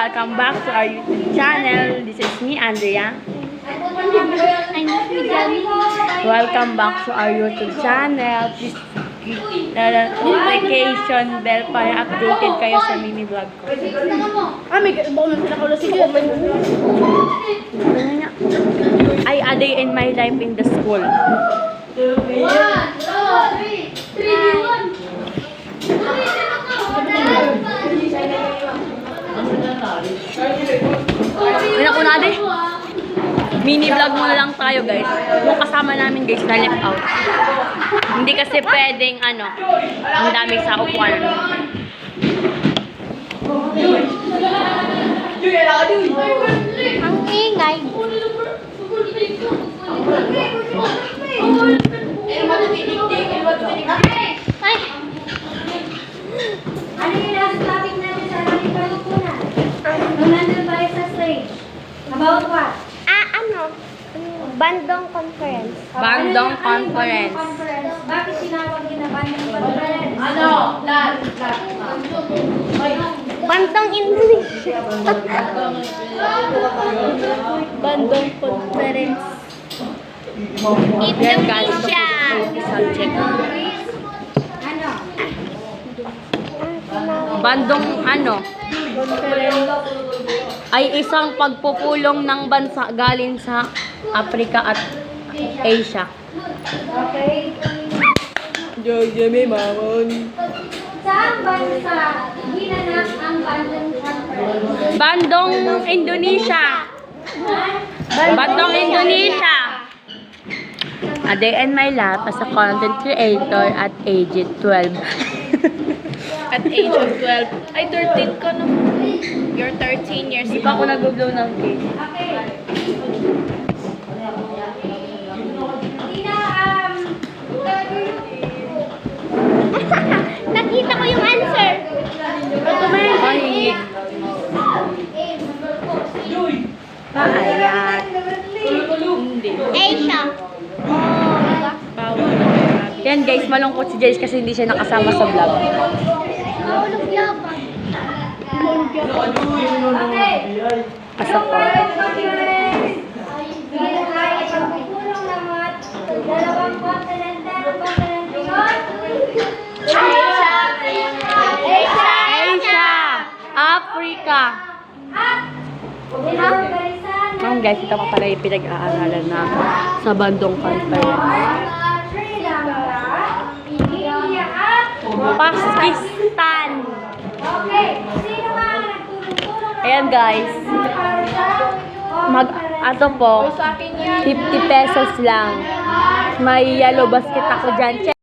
welcome back to our YouTube channel. This is me, Andrea. Welcome back to our YouTube channel. Please click the notification bell para updated kayo sa mini vlog ko. Ay, a day in my life in the school. 1, 2, 3, 2, 1. Una din. Mini vlog muna lang tayo, guys. Yung kasama namin, guys, na left out. Hindi kasi pwedeng, ang daming sa upuan. Ang ingay. Ay! Ano yung last topic natin sa ating pagkukunan? Nung nandun tayo sa stage. About what? Bandong Conference. Bandong Conference. Bakit tinawag yun na Bandong Conference? Bandong Indonesia. Bandong Conference. Indonesia. Subject. Ano? Bandong ay isang pagpupulong ng bansa galing sa Africa at Asia. Okay. Saan bansa ginanap ang Bandong Conference? Bandong Indonesia. Bandong Indonesia. A day in my life as a content creator at age 12. At age of 12. Ay, 13 ka na. You're 13 years Hindi pa ako nag-blow ng cake. Okay. Tina, Nakita ko yung answer. Ay, paayat. Asia. bawal. Yan guys, malungkot si Jace kasi hindi siya nakasama sa vlog. Okay. Asa po. Dalawang kontinente ng Asia! Africa! Ngayon guys, ito pa pala yung pinag-aaralan na sa Bandong Conference. Pakistan! Ayan guys. Ato po, 50 pesos lang. May yellow basket ako dyan.